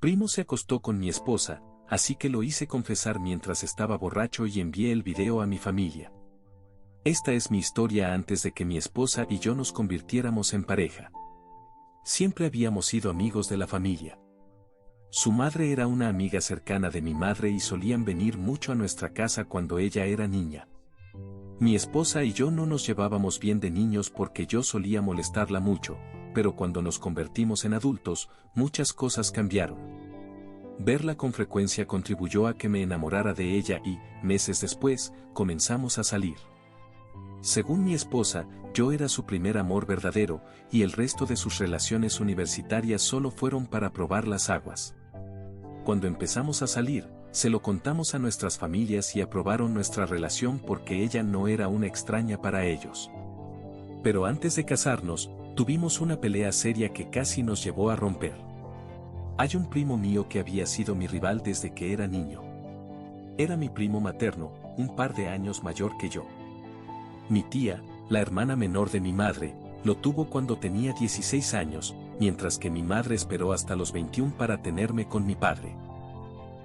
Primo se acostó con mi esposa, así que lo hice confesar mientras estaba borracho y envié el video a mi familia. Esta es mi historia antes de que mi esposa y yo nos convirtiéramos en pareja. Siempre habíamos sido amigos de la familia. Su madre era una amiga cercana de mi madre y solían venir mucho a nuestra casa cuando ella era niña. Mi esposa y yo no nos llevábamos bien de niños porque yo solía molestarla mucho, pero cuando nos convertimos en adultos, muchas cosas cambiaron. Verla con frecuencia contribuyó a que me enamorara de ella y, meses después, comenzamos a salir. Según mi esposa, yo era su primer amor verdadero, y el resto de sus relaciones universitarias solo fueron para probar las aguas. Cuando empezamos a salir, se lo contamos a nuestras familias y aprobaron nuestra relación porque ella no era una extraña para ellos. Pero antes de casarnos, tuvimos una pelea seria que casi nos llevó a romper. Hay un primo mío que había sido mi rival desde que era niño. Era mi primo materno, un par de años mayor que yo. Mi tía, la hermana menor de mi madre, lo tuvo cuando tenía 16 años, mientras que mi madre esperó hasta los 21 para tenerme con mi padre.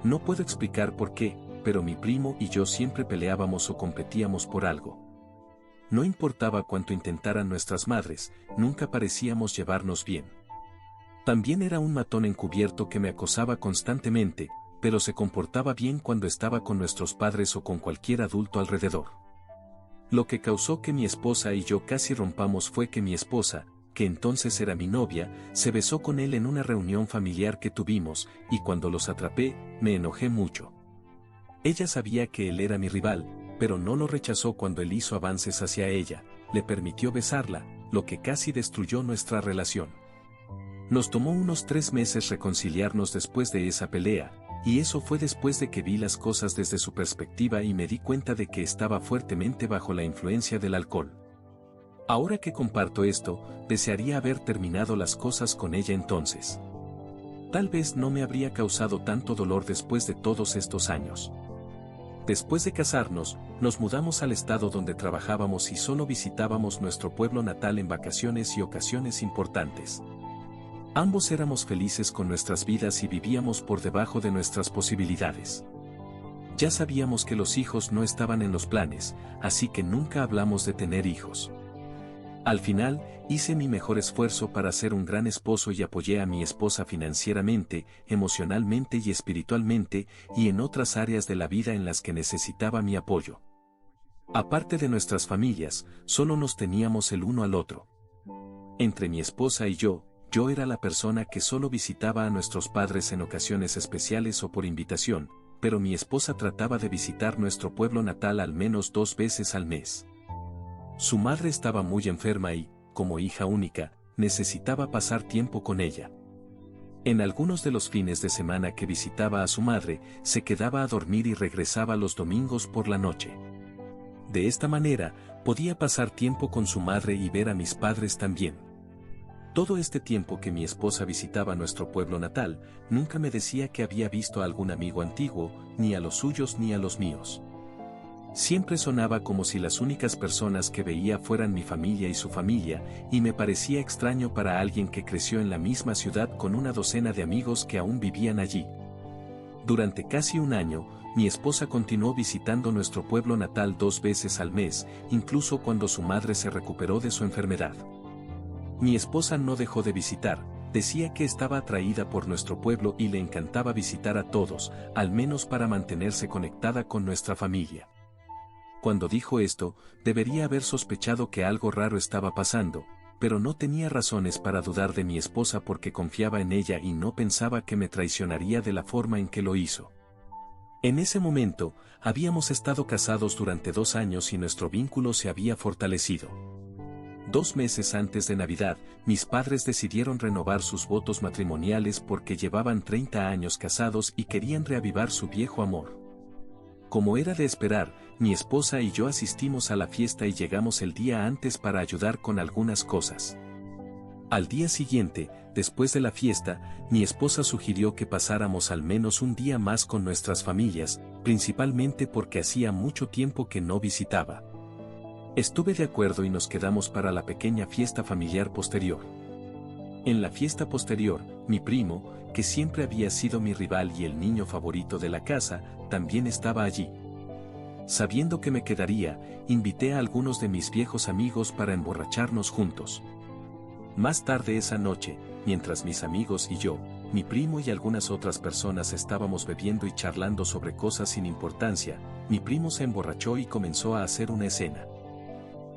No puedo explicar por qué, pero mi primo y yo siempre peleábamos o competíamos por algo. No importaba cuánto intentaran nuestras madres, nunca parecíamos llevarnos bien. También era un matón encubierto que me acosaba constantemente, pero se comportaba bien cuando estaba con nuestros padres o con cualquier adulto alrededor. Lo que causó que mi esposa y yo casi rompamos fue que mi esposa, que entonces era mi novia, se besó con él en una reunión familiar que tuvimos, y cuando los atrapé, me enojé mucho. Ella sabía que él era mi rival, pero no lo rechazó cuando él hizo avances hacia ella, le permitió besarla, lo que casi destruyó nuestra relación. Nos tomó unos 3 meses reconciliarnos después de esa pelea, y eso fue después de que vi las cosas desde su perspectiva y me di cuenta de que estaba fuertemente bajo la influencia del alcohol. Ahora que comparto esto, desearía haber terminado las cosas con ella entonces. Tal vez no me habría causado tanto dolor después de todos estos años. Después de casarnos, nos mudamos al estado donde trabajábamos y solo visitábamos nuestro pueblo natal en vacaciones y ocasiones importantes. Ambos éramos felices con nuestras vidas y vivíamos por debajo de nuestras posibilidades. Ya sabíamos que los hijos no estaban en los planes, así que nunca hablamos de tener hijos. Al final, hice mi mejor esfuerzo para ser un gran esposo y apoyé a mi esposa financieramente, emocionalmente y espiritualmente, y en otras áreas de la vida en las que necesitaba mi apoyo. Aparte de nuestras familias, solo nos teníamos el uno al otro. Entre mi esposa y yo era la persona que solo visitaba a nuestros padres en ocasiones especiales o por invitación, pero mi esposa trataba de visitar nuestro pueblo natal al menos 2 veces al mes. Su madre estaba muy enferma y, como hija única, necesitaba pasar tiempo con ella. En algunos de los fines de semana que visitaba a su madre, se quedaba a dormir y regresaba los domingos por la noche. De esta manera, podía pasar tiempo con su madre y ver a mis padres también. Todo este tiempo que mi esposa visitaba nuestro pueblo natal, nunca me decía que había visto a algún amigo antiguo, ni a los suyos ni a los míos. Siempre sonaba como si las únicas personas que veía fueran mi familia y su familia, y me parecía extraño para alguien que creció en la misma ciudad con una docena de amigos que aún vivían allí. Durante casi un año, mi esposa continuó visitando nuestro pueblo natal 2 veces al mes, incluso cuando su madre se recuperó de su enfermedad. Mi esposa no dejó de visitar, decía que estaba atraída por nuestro pueblo y le encantaba visitar a todos, al menos para mantenerse conectada con nuestra familia. Cuando dijo esto, debería haber sospechado que algo raro estaba pasando, pero no tenía razones para dudar de mi esposa porque confiaba en ella y no pensaba que me traicionaría de la forma en que lo hizo. En ese momento, habíamos estado casados durante 2 años y nuestro vínculo se había fortalecido. 2 meses antes de Navidad, mis padres decidieron renovar sus votos matrimoniales porque llevaban 30 años casados y querían reavivar su viejo amor. Como era de esperar, mi esposa y yo asistimos a la fiesta y llegamos el día antes para ayudar con algunas cosas. Al día siguiente, después de la fiesta, mi esposa sugirió que pasáramos al menos un día más con nuestras familias, principalmente porque hacía mucho tiempo que no visitaba. Estuve de acuerdo y nos quedamos para la pequeña fiesta familiar posterior. En la fiesta posterior, mi primo, que siempre había sido mi rival y el niño favorito de la casa, también estaba allí. Sabiendo que me quedaría, invité a algunos de mis viejos amigos para emborracharnos juntos. Más tarde esa noche, mientras mis amigos y yo, mi primo y algunas otras personas estábamos bebiendo y charlando sobre cosas sin importancia, mi primo se emborrachó y comenzó a hacer una escena.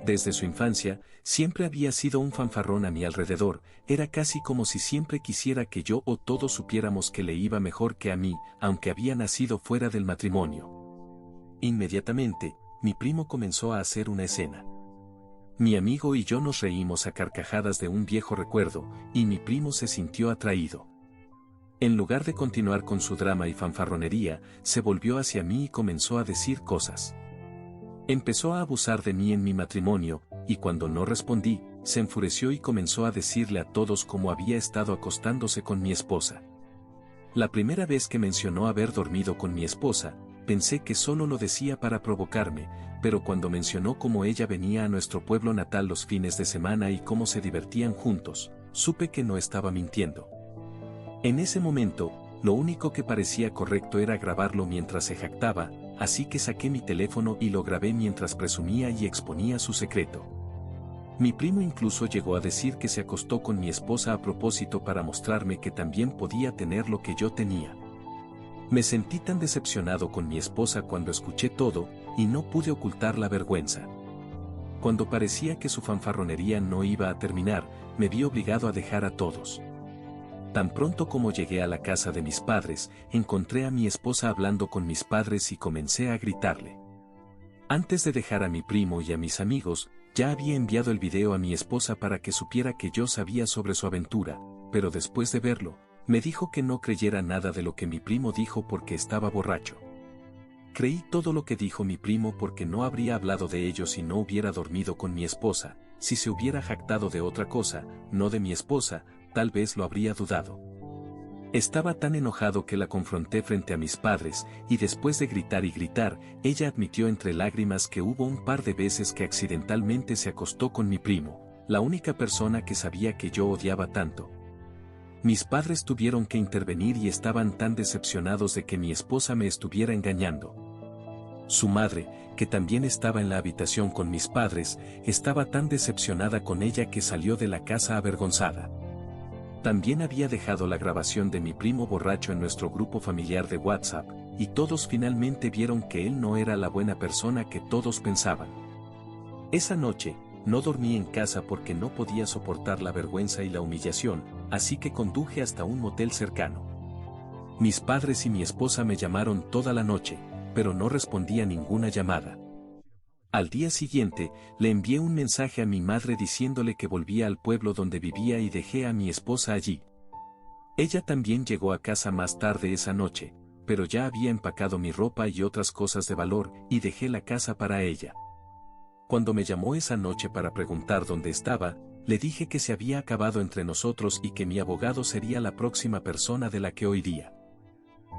Desde su infancia, siempre había sido un fanfarrón a mi alrededor, era casi como si siempre quisiera que yo o todos supiéramos que le iba mejor que a mí, aunque había nacido fuera del matrimonio. Inmediatamente, mi primo comenzó a hacer una escena. Mi amigo y yo nos reímos a carcajadas de un viejo recuerdo, y mi primo se sintió atraído. En lugar de continuar con su drama y fanfarronería, se volvió hacia mí y comenzó a decir cosas. Empezó a abusar de mí en mi matrimonio, y cuando no respondí, se enfureció y comenzó a decirle a todos cómo había estado acostándose con mi esposa. La primera vez que mencionó haber dormido con mi esposa, pensé que solo lo decía para provocarme, pero cuando mencionó cómo ella venía a nuestro pueblo natal los fines de semana y cómo se divertían juntos, supe que no estaba mintiendo. En ese momento, lo único que parecía correcto era grabarlo mientras se jactaba, así que saqué mi teléfono y lo grabé mientras presumía y exponía su secreto. Mi primo incluso llegó a decir que se acostó con mi esposa a propósito para mostrarme que también podía tener lo que yo tenía. Me sentí tan decepcionado con mi esposa cuando escuché todo, y no pude ocultar la vergüenza. Cuando parecía que su fanfarronería no iba a terminar, me vi obligado a dejar a todos. Tan pronto como llegué a la casa de mis padres, encontré a mi esposa hablando con mis padres y comencé a gritarle. Antes de dejar a mi primo y a mis amigos, ya había enviado el video a mi esposa para que supiera que yo sabía sobre su aventura, pero después de verlo, me dijo que no creyera nada de lo que mi primo dijo porque estaba borracho. Creí todo lo que dijo mi primo porque no habría hablado de ello si no hubiera dormido con mi esposa, si se hubiera jactado de otra cosa, no de mi esposa, tal vez lo habría dudado. Estaba tan enojado que la confronté frente a mis padres, y después de gritar y gritar, ella admitió entre lágrimas que hubo un par de veces que accidentalmente se acostó con mi primo, la única persona que sabía que yo odiaba tanto. Mis padres tuvieron que intervenir y estaban tan decepcionados de que mi esposa me estuviera engañando. Su madre, que también estaba en la habitación con mis padres, estaba tan decepcionada con ella que salió de la casa avergonzada. También había dejado la grabación de mi primo borracho en nuestro grupo familiar de WhatsApp, y todos finalmente vieron que él no era la buena persona que todos pensaban. Esa noche, no dormí en casa porque no podía soportar la vergüenza y la humillación, así que conduje hasta un motel cercano. Mis padres y mi esposa me llamaron toda la noche, pero no respondí a ninguna llamada. Al día siguiente, le envié un mensaje a mi madre diciéndole que volvía al pueblo donde vivía y dejé a mi esposa allí. Ella también llegó a casa más tarde esa noche, pero ya había empacado mi ropa y otras cosas de valor, y dejé la casa para ella. Cuando me llamó esa noche para preguntar dónde estaba, le dije que se había acabado entre nosotros y que mi abogado sería la próxima persona de la que oiría.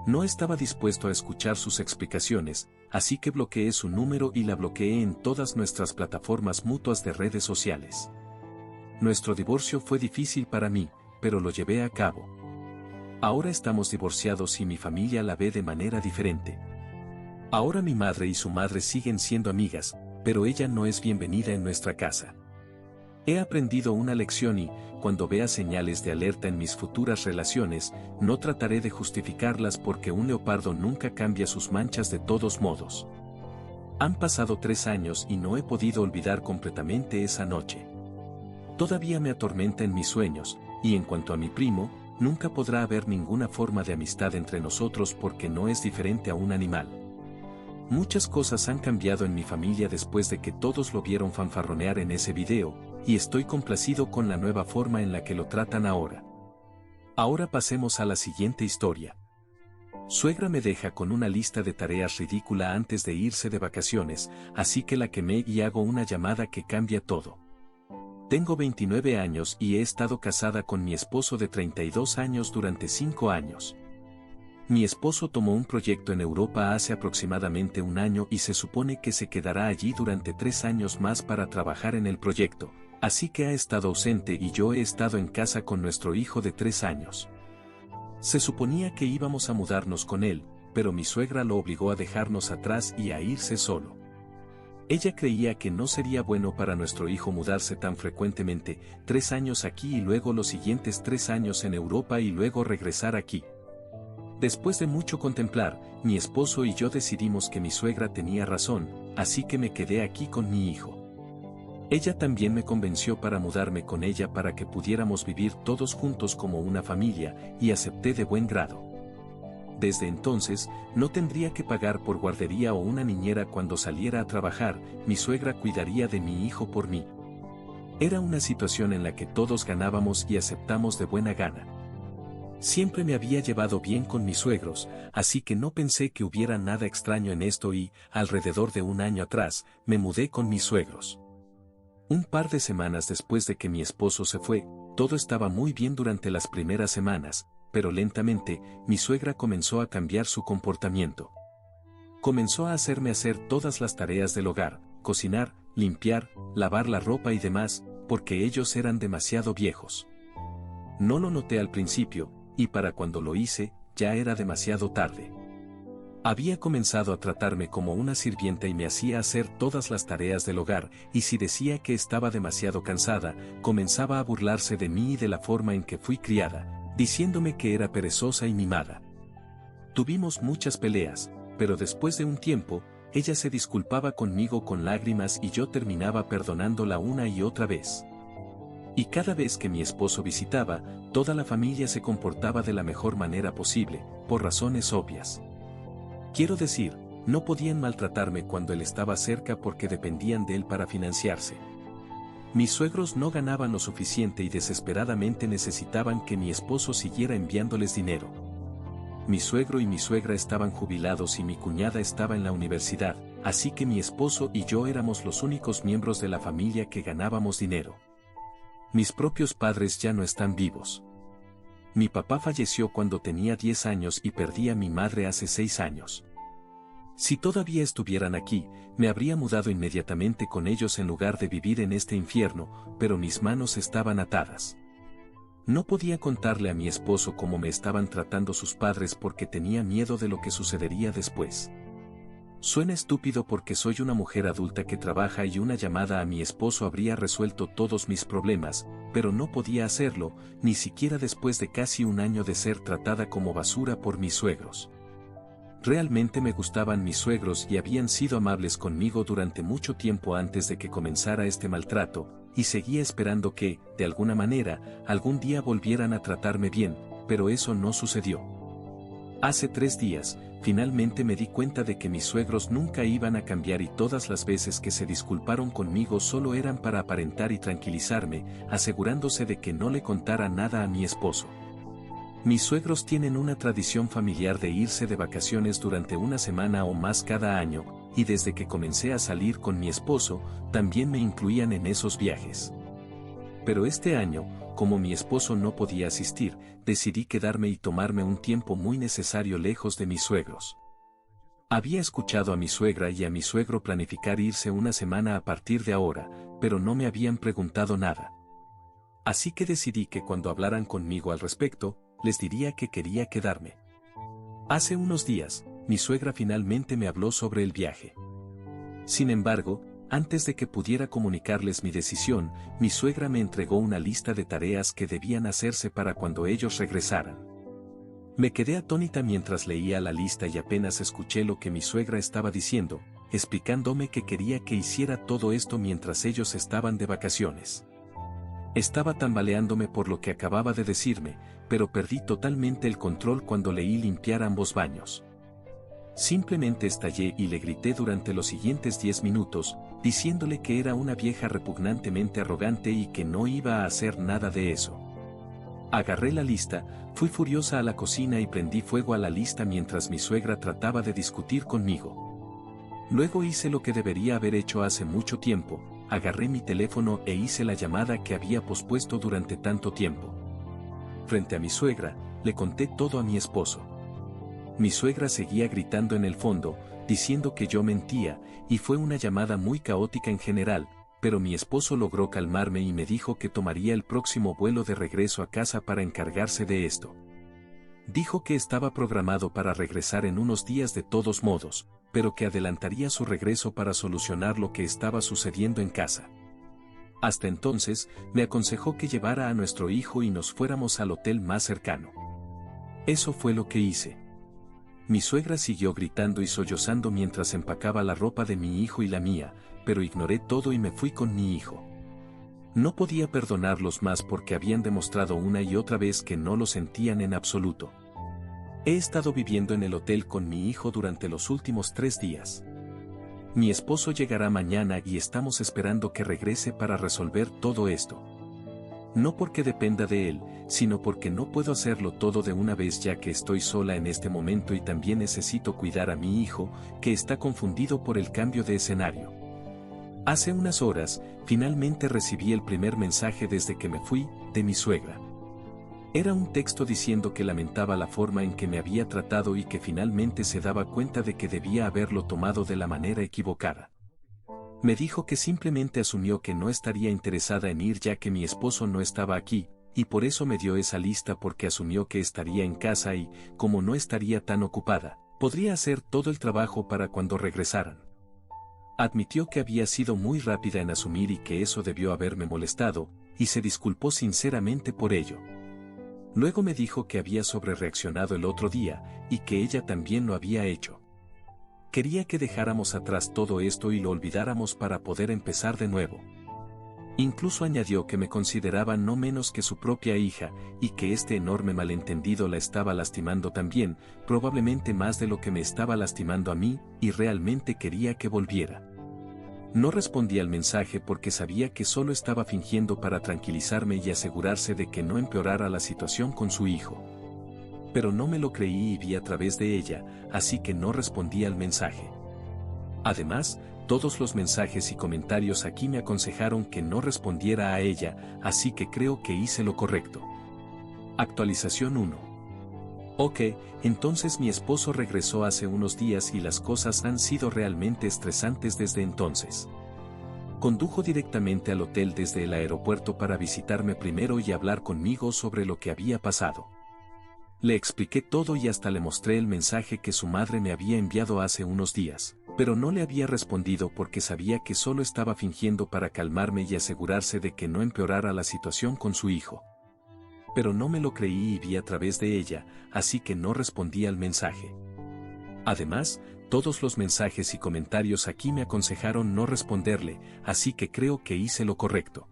No estaba dispuesto a escuchar sus explicaciones, así que bloqueé su número y la bloqueé en todas nuestras plataformas mutuas de redes sociales. Nuestro divorcio fue difícil para mí, pero lo llevé a cabo. Ahora estamos divorciados y mi familia la ve de manera diferente. Ahora mi madre y su madre siguen siendo amigas, pero ella no es bienvenida en nuestra casa. He aprendido una lección y, cuando vea señales de alerta en mis futuras relaciones, no trataré de justificarlas porque un leopardo nunca cambia sus manchas de todos modos. Han pasado 3 años y no he podido olvidar completamente esa noche. Todavía me atormenta en mis sueños, y en cuanto a mi primo, nunca podrá haber ninguna forma de amistad entre nosotros porque no es diferente a un animal. Muchas cosas han cambiado en mi familia después de que todos lo vieron fanfarronear en ese video, y estoy complacido con la nueva forma en la que lo tratan ahora. Ahora pasemos a la siguiente historia. Suegra me deja con una lista de tareas ridícula antes de irse de vacaciones, así que la quemé y hago una llamada que cambia todo. Tengo 29 años y he estado casada con mi esposo de 32 años durante 5 años. Mi esposo tomó un proyecto en Europa hace aproximadamente 1 año y se supone que se quedará allí durante 3 años más para trabajar en el proyecto, Así que ha estado ausente y yo he estado en casa con nuestro hijo de 3 años. Se suponía que íbamos a mudarnos con él, pero mi suegra lo obligó a dejarnos atrás y a irse solo. Ella creía que no sería bueno para nuestro hijo mudarse tan frecuentemente, 3 años aquí y luego los siguientes 3 años en Europa y luego regresar aquí. Después de mucho contemplar, mi esposo y yo decidimos que mi suegra tenía razón, así que me quedé aquí con mi hijo. Ella también me convenció para mudarme con ella para que pudiéramos vivir todos juntos como una familia, y acepté de buen grado. Desde entonces, no tendría que pagar por guardería o una niñera cuando saliera a trabajar, mi suegra cuidaría de mi hijo por mí. Era una situación en la que todos ganábamos y aceptamos de buena gana. Siempre me había llevado bien con mis suegros, así que no pensé que hubiera nada extraño en esto y, alrededor de un año atrás, me mudé con mis suegros. Un par de semanas después de que mi esposo se fue, todo estaba muy bien durante las primeras semanas, pero lentamente, mi suegra comenzó a cambiar su comportamiento. Comenzó a hacerme hacer todas las tareas del hogar, cocinar, limpiar, lavar la ropa y demás, porque ellos eran demasiado viejos. No lo noté al principio, y para cuando lo hice, ya era demasiado tarde. Había comenzado a tratarme como una sirvienta y me hacía hacer todas las tareas del hogar, y si decía que estaba demasiado cansada, comenzaba a burlarse de mí y de la forma en que fui criada, diciéndome que era perezosa y mimada. Tuvimos muchas peleas, pero después de un tiempo, ella se disculpaba conmigo con lágrimas y yo terminaba perdonándola una y otra vez. Y cada vez que mi esposo visitaba, toda la familia se comportaba de la mejor manera posible, por razones obvias. Quiero decir, no podían maltratarme cuando él estaba cerca porque dependían de él para financiarse. Mis suegros no ganaban lo suficiente y desesperadamente necesitaban que mi esposo siguiera enviándoles dinero. Mi suegro y mi suegra estaban jubilados y mi cuñada estaba en la universidad, así que mi esposo y yo éramos los únicos miembros de la familia que ganábamos dinero. Mis propios padres ya no están vivos. Mi papá falleció cuando tenía 10 años y perdí a mi madre hace 6 años. Si todavía estuvieran aquí, me habría mudado inmediatamente con ellos en lugar de vivir en este infierno, pero mis manos estaban atadas. No podía contarle a mi esposo cómo me estaban tratando sus padres porque tenía miedo de lo que sucedería después. Suena estúpido porque soy una mujer adulta que trabaja y una llamada a mi esposo habría resuelto todos mis problemas, pero no podía hacerlo, ni siquiera después de casi un año de ser tratada como basura por mis suegros. Realmente me gustaban mis suegros y habían sido amables conmigo durante mucho tiempo antes de que comenzara este maltrato, y seguía esperando que, de alguna manera, algún día volvieran a tratarme bien, pero eso no sucedió. Hace 3 días, finalmente me di cuenta de que mis suegros nunca iban a cambiar y todas las veces que se disculparon conmigo solo eran para aparentar y tranquilizarme, asegurándose de que no le contara nada a mi esposo. Mis suegros tienen una tradición familiar de irse de vacaciones durante una semana o más cada año, y desde que comencé a salir con mi esposo, también me incluían en esos viajes. Pero este año, como mi esposo no podía asistir, decidí quedarme y tomarme un tiempo muy necesario lejos de mis suegros. Había escuchado a mi suegra y a mi suegro planificar irse una semana a partir de ahora, pero no me habían preguntado nada. Así que decidí que cuando hablaran conmigo al respecto, les diría que quería quedarme. Hace unos días, mi suegra finalmente me habló sobre el viaje. Sin embargo, antes de que pudiera comunicarles mi decisión, mi suegra me entregó una lista de tareas que debían hacerse para cuando ellos regresaran. Me quedé atónita mientras leía la lista y apenas escuché lo que mi suegra estaba diciendo, explicándome que quería que hiciera todo esto mientras ellos estaban de vacaciones. Estaba tambaleándome por lo que acababa de decirme, pero perdí totalmente el control cuando leí limpiar ambos baños. Simplemente estallé y le grité durante los siguientes 10 minutos, diciéndole que era una vieja repugnantemente arrogante y que no iba a hacer nada de eso. Agarré la lista, fui furiosa a la cocina y prendí fuego a la lista mientras mi suegra trataba de discutir conmigo. Luego hice lo que debería haber hecho hace mucho tiempo, agarré mi teléfono e hice la llamada que había pospuesto durante tanto tiempo. Frente a mi suegra, le conté todo a mi esposo. Mi suegra seguía gritando en el fondo, diciendo que yo mentía, y fue una llamada muy caótica en general, pero mi esposo logró calmarme y me dijo que tomaría el próximo vuelo de regreso a casa para encargarse de esto. Dijo que estaba programado para regresar en unos días de todos modos, pero que adelantaría su regreso para solucionar lo que estaba sucediendo en casa. Hasta entonces, me aconsejó que llevara a nuestro hijo y nos fuéramos al hotel más cercano. Eso fue lo que hice. Mi suegra siguió gritando y sollozando mientras empacaba la ropa de mi hijo y la mía, pero ignoré todo y me fui con mi hijo. No podía perdonarlos más porque habían demostrado una y otra vez que no lo sentían en absoluto. He estado viviendo en el hotel con mi hijo durante los últimos 3 días. Mi esposo llegará mañana y estamos esperando que regrese para resolver todo esto. No porque dependa de él, sino porque no puedo hacerlo todo de una vez ya que estoy sola en este momento y también necesito cuidar a mi hijo, que está confundido por el cambio de escenario. Hace unas horas, finalmente recibí el primer mensaje desde que me fui, de mi suegra. Era un texto diciendo que lamentaba la forma en que me había tratado y que finalmente se daba cuenta de que debía haberlo tomado de la manera equivocada. Me dijo que simplemente asumió que no estaría interesada en ir ya que mi esposo no estaba aquí, y por eso me dio esa lista porque asumió que estaría en casa y, como no estaría tan ocupada, podría hacer todo el trabajo para cuando regresaran. Admitió que había sido muy rápida en asumir y que eso debió haberme molestado, y se disculpó sinceramente por ello. Luego me dijo que había sobrereaccionado el otro día, y que ella también lo había hecho. Quería que dejáramos atrás todo esto y lo olvidáramos para poder empezar de nuevo. Incluso añadió que me consideraba no menos que su propia hija, y que este enorme malentendido la estaba lastimando también, probablemente más de lo que me estaba lastimando a mí, y realmente quería que volviera. No respondí al mensaje porque sabía que solo estaba fingiendo para tranquilizarme y asegurarse de que no empeorara la situación con su hijo. Pero no me lo creí y vi a través de ella, así que no respondí al mensaje. Además, todos los mensajes y comentarios aquí me aconsejaron que no respondiera a ella, así que creo que hice lo correcto. Actualización 1. Ok, entonces mi esposo regresó hace unos días y las cosas han sido realmente estresantes desde entonces. Condujo directamente al hotel desde el aeropuerto para visitarme primero y hablar conmigo sobre lo que había pasado. Le expliqué todo y hasta le mostré el mensaje que su madre me había enviado hace unos días, pero no le había respondido porque sabía que solo estaba fingiendo para calmarme y asegurarse de que no empeorara la situación con su hijo. Pero no me lo creí y vi a través de ella, así que no respondí al mensaje. Además, todos los mensajes y comentarios aquí me aconsejaron no responderle, así que creo que hice lo correcto.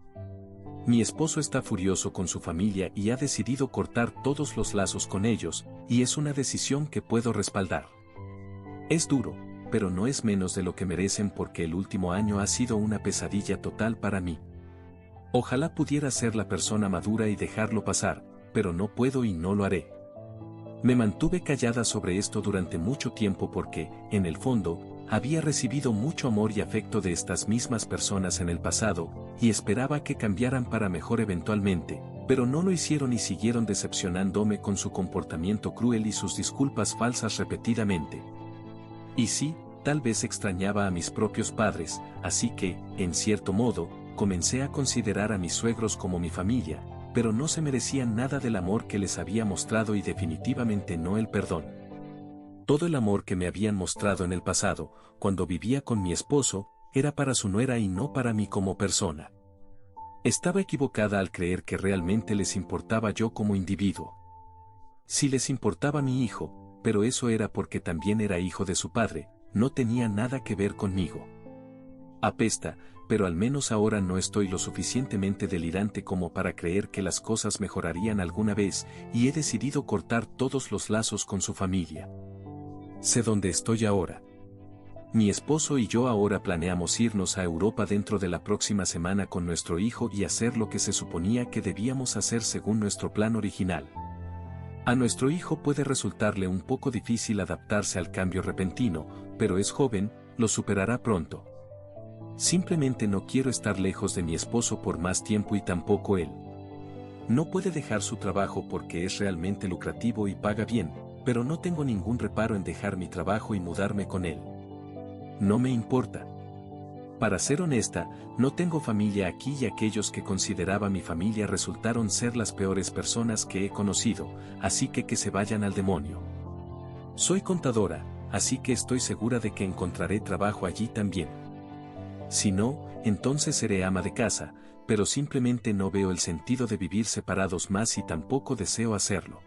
Mi esposo está furioso con su familia y ha decidido cortar todos los lazos con ellos, y es una decisión que puedo respaldar. Es duro, pero no es menos de lo que merecen porque el último año ha sido una pesadilla total para mí. Ojalá pudiera ser la persona madura y dejarlo pasar, pero no puedo y no lo haré. Me mantuve callada sobre esto durante mucho tiempo porque, en el fondo, había recibido mucho amor y afecto de estas mismas personas en el pasado, y esperaba que cambiaran para mejor eventualmente, pero no lo hicieron y siguieron decepcionándome con su comportamiento cruel y sus disculpas falsas repetidamente. Y sí, tal vez extrañaba a mis propios padres, así que, en cierto modo, comencé a considerar a mis suegros como mi familia, pero no se merecían nada del amor que les había mostrado y definitivamente no el perdón. Todo el amor que me habían mostrado en el pasado, cuando vivía con mi esposo, era para su nuera y no para mí como persona. Estaba equivocada al creer que realmente les importaba yo como individuo. Sí les importaba mi hijo, pero eso era porque también era hijo de su padre, no tenía nada que ver conmigo. Apesta, pero al menos ahora no estoy lo suficientemente delirante como para creer que las cosas mejorarían alguna vez, y he decidido cortar todos los lazos con su familia. Sé dónde estoy ahora. Mi esposo y yo ahora planeamos irnos a Europa dentro de la próxima semana con nuestro hijo y hacer lo que se suponía que debíamos hacer según nuestro plan original. A nuestro hijo puede resultarle un poco difícil adaptarse al cambio repentino, pero es joven, lo superará pronto. Simplemente no quiero estar lejos de mi esposo por más tiempo y tampoco él. No puede dejar su trabajo porque es realmente lucrativo y paga bien, pero no tengo ningún reparo en dejar mi trabajo y mudarme con él. No me importa. Para ser honesta, no tengo familia aquí y aquellos que consideraba mi familia resultaron ser las peores personas que he conocido, así que se vayan al demonio. Soy contadora, así que estoy segura de que encontraré trabajo allí también. Si no, entonces seré ama de casa, pero simplemente no veo el sentido de vivir separados más y tampoco deseo hacerlo.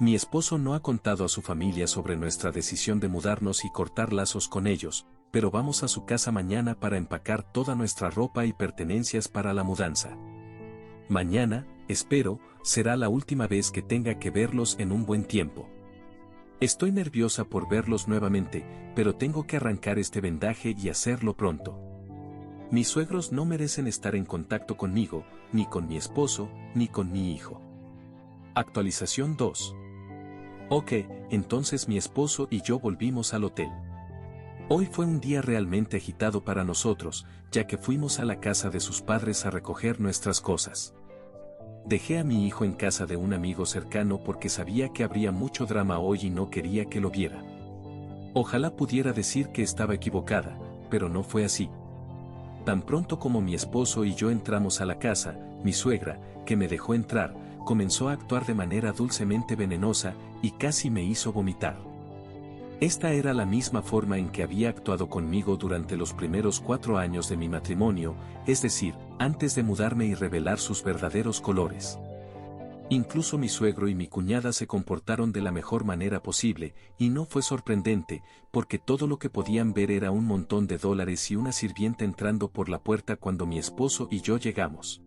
Mi esposo no ha contado a su familia sobre nuestra decisión de mudarnos y cortar lazos con ellos, pero vamos a su casa mañana para empacar toda nuestra ropa y pertenencias para la mudanza. Mañana, espero, será la última vez que tenga que verlos en un buen tiempo. Estoy nerviosa por verlos nuevamente, pero tengo que arrancar este vendaje y hacerlo pronto. Mis suegros no merecen estar en contacto conmigo, ni con mi esposo, ni con mi hijo. Actualización 2. Ok, entonces mi esposo y yo volvimos al hotel. Hoy fue un día realmente agitado para nosotros, ya que fuimos a la casa de sus padres a recoger nuestras cosas. Dejé a mi hijo en casa de un amigo cercano porque sabía que habría mucho drama hoy y no quería que lo viera. Ojalá pudiera decir que estaba equivocada, pero no fue así. Tan pronto como mi esposo y yo entramos a la casa, mi suegra, que me dejó entrar, comenzó a actuar de manera dulcemente venenosa y casi me hizo vomitar. Esta era la misma forma en que había actuado conmigo durante los primeros 4 años de mi matrimonio, es decir, antes de mudarme y revelar sus verdaderos colores. Incluso mi suegro y mi cuñada se comportaron de la mejor manera posible, y no fue sorprendente, porque todo lo que podían ver era un montón de dólares y una sirvienta entrando por la puerta cuando mi esposo y yo llegamos.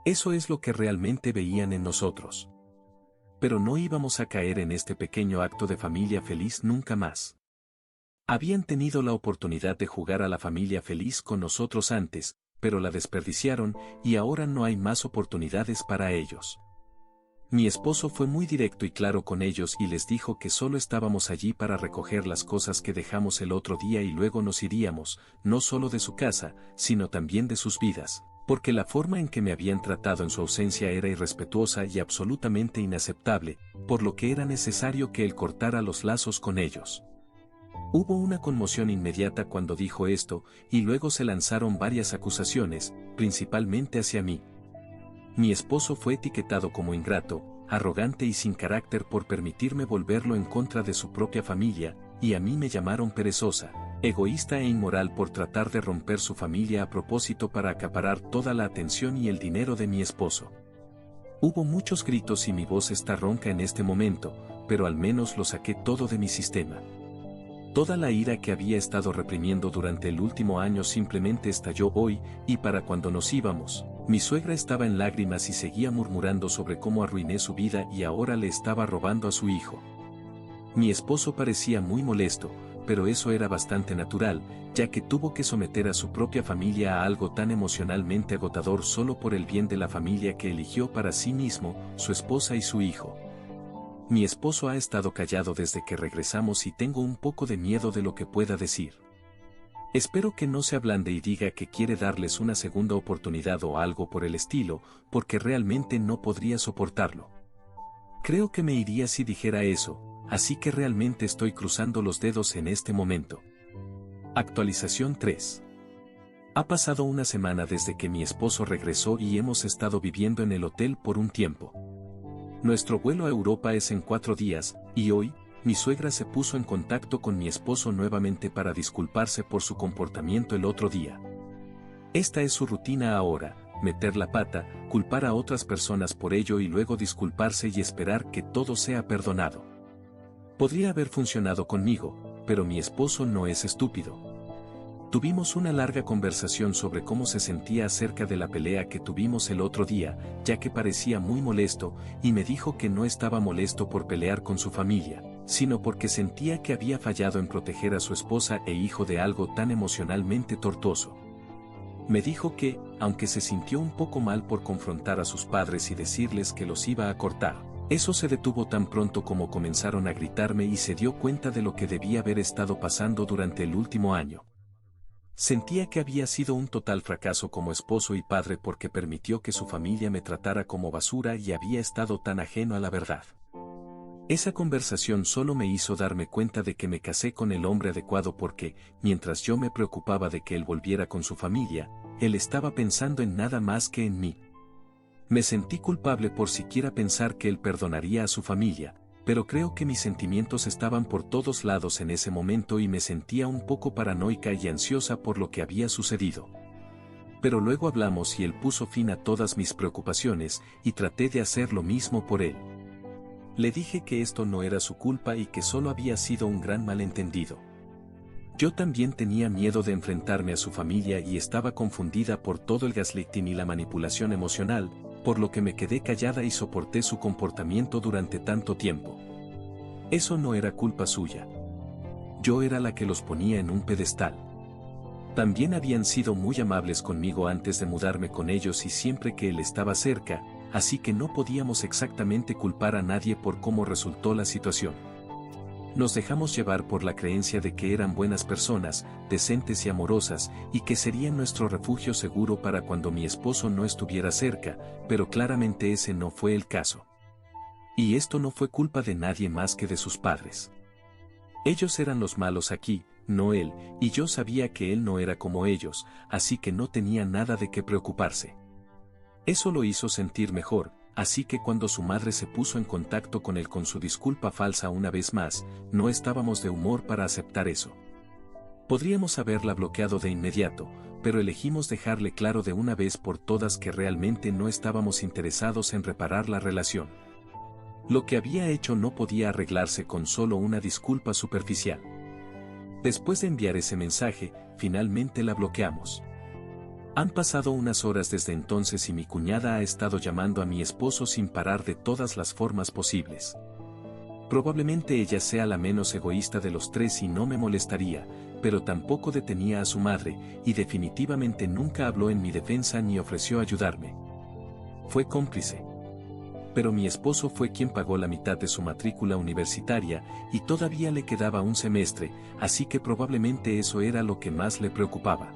Eso es lo que realmente veían en nosotros. Pero no íbamos a caer en este pequeño acto de familia feliz nunca más. Habían tenido la oportunidad de jugar a la familia feliz con nosotros antes, pero la desperdiciaron y ahora no hay más oportunidades para ellos. Mi esposo fue muy directo y claro con ellos y les dijo que solo estábamos allí para recoger las cosas que dejamos el otro día y luego nos iríamos, no solo de su casa, sino también de sus vidas, porque la forma en que me habían tratado en su ausencia era irrespetuosa y absolutamente inaceptable, por lo que era necesario que él cortara los lazos con ellos. Hubo una conmoción inmediata cuando dijo esto, y luego se lanzaron varias acusaciones, principalmente hacia mí. Mi esposo fue etiquetado como ingrato, arrogante y sin carácter por permitirme volverlo en contra de su propia familia, y a mí me llamaron perezosa, egoísta e inmoral por tratar de romper su familia a propósito para acaparar toda la atención y el dinero de mi esposo. Hubo muchos gritos y mi voz está ronca en este momento, pero al menos lo saqué todo de mi sistema. Toda la ira que había estado reprimiendo durante el último año simplemente estalló hoy, y para cuando nos íbamos, mi suegra estaba en lágrimas y seguía murmurando sobre cómo arruiné su vida y ahora le estaba robando a su hijo. Mi esposo parecía muy molesto, pero eso era bastante natural, ya que tuvo que someter a su propia familia a algo tan emocionalmente agotador solo por el bien de la familia que eligió para sí mismo, su esposa y su hijo. Mi esposo ha estado callado desde que regresamos y tengo un poco de miedo de lo que pueda decir. Espero que no se ablande y diga que quiere darles una segunda oportunidad o algo por el estilo, porque realmente no podría soportarlo. Creo que me iría si dijera eso, así que realmente estoy cruzando los dedos en este momento. Actualización 3. Ha pasado una semana desde que mi esposo regresó y hemos estado viviendo en el hotel por un tiempo. Nuestro vuelo a Europa es en 4 días, y hoy, mi suegra se puso en contacto con mi esposo nuevamente para disculparse por su comportamiento el otro día. Esta es su rutina ahora, meter la pata, culpar a otras personas por ello y luego disculparse y esperar que todo sea perdonado. Podría haber funcionado conmigo, pero mi esposo no es estúpido. Tuvimos una larga conversación sobre cómo se sentía acerca de la pelea que tuvimos el otro día, ya que parecía muy molesto, y me dijo que no estaba molesto por pelear con su familia, sino porque sentía que había fallado en proteger a su esposa e hijo de algo tan emocionalmente tortuoso. Me dijo que, aunque se sintió un poco mal por confrontar a sus padres y decirles que los iba a cortar, eso se detuvo tan pronto como comenzaron a gritarme y se dio cuenta de lo que debía haber estado pasando durante el último año. Sentía que había sido un total fracaso como esposo y padre porque permitió que su familia me tratara como basura y había estado tan ajeno a la verdad. Esa conversación solo me hizo darme cuenta de que me casé con el hombre adecuado porque, mientras yo me preocupaba de que él volviera con su familia, él estaba pensando en nada más que en mí. Me sentí culpable por siquiera pensar que él perdonaría a su familia, pero creo que mis sentimientos estaban por todos lados en ese momento y me sentía un poco paranoica y ansiosa por lo que había sucedido. Pero luego hablamos y él puso fin a todas mis preocupaciones y traté de hacer lo mismo por él. Le dije que esto no era su culpa y que solo había sido un gran malentendido. Yo también tenía miedo de enfrentarme a su familia y estaba confundida por todo el gaslighting y la manipulación emocional, por lo que me quedé callada y soporté su comportamiento durante tanto tiempo. Eso no era culpa suya. Yo era la que los ponía en un pedestal. También habían sido muy amables conmigo antes de mudarme con ellos y siempre que él estaba cerca, así que no podíamos exactamente culpar a nadie por cómo resultó la situación. Nos dejamos llevar por la creencia de que eran buenas personas, decentes y amorosas, y que serían nuestro refugio seguro para cuando mi esposo no estuviera cerca, pero claramente ese no fue el caso. Y esto no fue culpa de nadie más que de sus padres. Ellos eran los malos aquí, no él, y yo sabía que él no era como ellos, así que no tenía nada de qué preocuparse. Eso lo hizo sentir mejor, así que cuando su madre se puso en contacto con él con su disculpa falsa una vez más, no estábamos de humor para aceptar eso. Podríamos haberla bloqueado de inmediato, pero elegimos dejarle claro de una vez por todas que realmente no estábamos interesados en reparar la relación. Lo que había hecho no podía arreglarse con solo una disculpa superficial. Después de enviar ese mensaje, finalmente la bloqueamos. Han pasado unas horas desde entonces y mi cuñada ha estado llamando a mi esposo sin parar de todas las formas posibles. Probablemente ella sea la menos egoísta de los tres y no me molestaría, pero tampoco detenía a su madre, y definitivamente nunca habló en mi defensa ni ofreció ayudarme. Fue cómplice. Pero mi esposo fue quien pagó la mitad de su matrícula universitaria, y todavía le quedaba un semestre, así que probablemente eso era lo que más le preocupaba.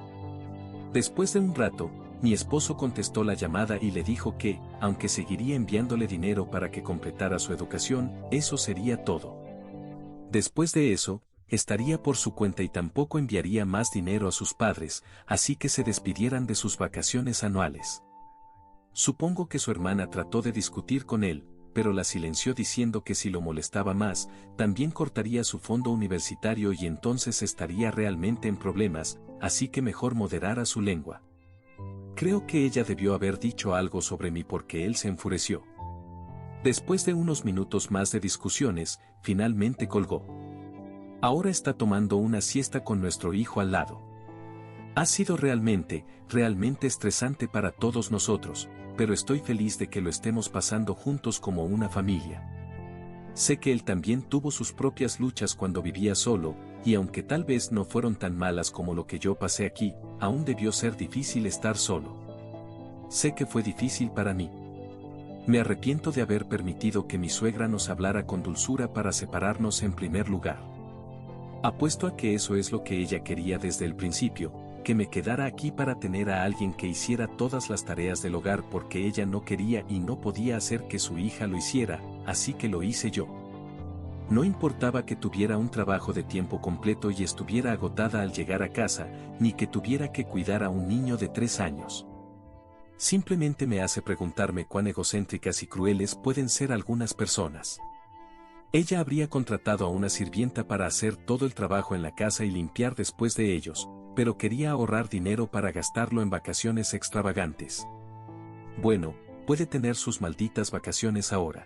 Después de un rato, mi esposo contestó la llamada y le dijo que, aunque seguiría enviándole dinero para que completara su educación, eso sería todo. Después de eso, estaría por su cuenta y tampoco enviaría más dinero a sus padres, así que se despidieran de sus vacaciones anuales. Supongo que su hermana trató de discutir con él, pero la silenció diciendo que si lo molestaba más, también cortaría su fondo universitario y entonces estaría realmente en problemas, así que mejor moderara su lengua. Creo que ella debió haber dicho algo sobre mí porque él se enfureció. Después de unos minutos más de discusiones, finalmente colgó. Ahora está tomando una siesta con nuestro hijo al lado. Ha sido realmente estresante para todos nosotros, pero estoy feliz de que lo estemos pasando juntos como una familia. Sé que él también tuvo sus propias luchas cuando vivía solo, y aunque tal vez no fueron tan malas como lo que yo pasé aquí, aún debió ser difícil estar solo. Sé que fue difícil para mí. Me arrepiento de haber permitido que mi suegra nos hablara con dulzura para separarnos en primer lugar. Apuesto a que eso es lo que ella quería desde el principio, que me quedara aquí para tener a alguien que hiciera todas las tareas del hogar porque ella no quería y no podía hacer que su hija lo hiciera, así que lo hice yo. No importaba que tuviera un trabajo de tiempo completo y estuviera agotada al llegar a casa, ni que tuviera que cuidar a un niño de 3 años. Simplemente me hace preguntarme cuán egocéntricas y crueles pueden ser algunas personas. Ella habría contratado a una sirvienta para hacer todo el trabajo en la casa y limpiar después de ellos, pero quería ahorrar dinero para gastarlo en vacaciones extravagantes. Bueno, puede tener sus malditas vacaciones ahora.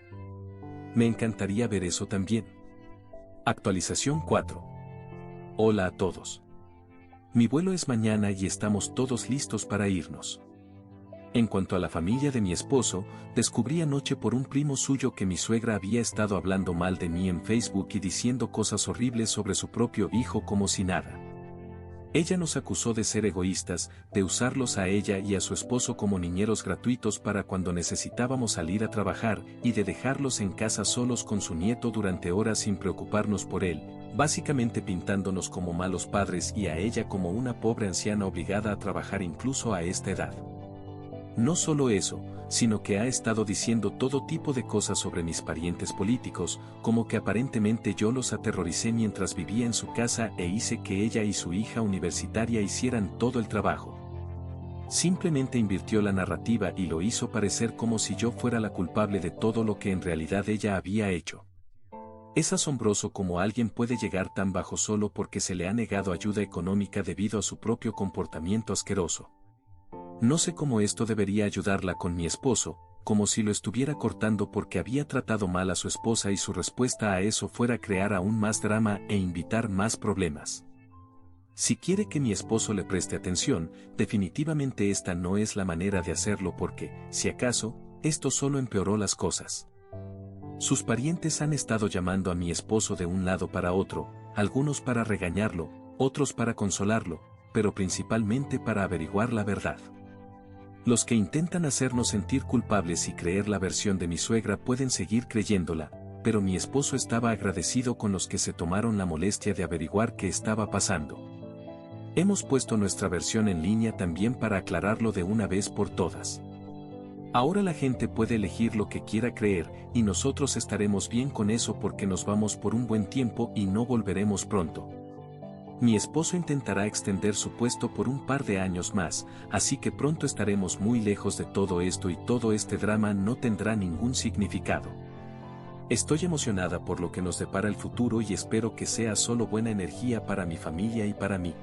Me encantaría ver eso también. Actualización 4. Hola a todos. Mi vuelo es mañana y estamos todos listos para irnos. En cuanto a la familia de mi esposo, descubrí anoche por un primo suyo que mi suegra había estado hablando mal de mí en Facebook y diciendo cosas horribles sobre su propio hijo como si nada. Ella nos acusó de ser egoístas, de usarlos a ella y a su esposo como niñeros gratuitos para cuando necesitábamos salir a trabajar y de dejarlos en casa solos con su nieto durante horas sin preocuparnos por él, básicamente pintándonos como malos padres y a ella como una pobre anciana obligada a trabajar incluso a esta edad. No solo eso, sino que ha estado diciendo todo tipo de cosas sobre mis parientes políticos, como que aparentemente yo los aterroricé mientras vivía en su casa e hice que ella y su hija universitaria hicieran todo el trabajo. Simplemente invirtió la narrativa y lo hizo parecer como si yo fuera la culpable de todo lo que en realidad ella había hecho. Es asombroso cómo alguien puede llegar tan bajo solo porque se le ha negado ayuda económica debido a su propio comportamiento asqueroso. No sé cómo esto debería ayudarla con mi esposo, como si lo estuviera cortando porque había tratado mal a su esposa y su respuesta a eso fuera crear aún más drama e invitar más problemas. Si quiere que mi esposo le preste atención, definitivamente esta no es la manera de hacerlo porque, si acaso, esto solo empeoró las cosas. Sus parientes han estado llamando a mi esposo de un lado para otro, algunos para regañarlo, otros para consolarlo, pero principalmente para averiguar la verdad. Los que intentan hacernos sentir culpables y creer la versión de mi suegra pueden seguir creyéndola, pero mi esposo estaba agradecido con los que se tomaron la molestia de averiguar qué estaba pasando. Hemos puesto nuestra versión en línea también para aclararlo de una vez por todas. Ahora la gente puede elegir lo que quiera creer, y nosotros estaremos bien con eso porque nos vamos por un buen tiempo y no volveremos pronto. Mi esposo intentará extender su puesto por un par de años más, así que pronto estaremos muy lejos de todo esto y todo este drama no tendrá ningún significado. Estoy emocionada por lo que nos depara el futuro y espero que sea solo buena energía para mi familia y para mí.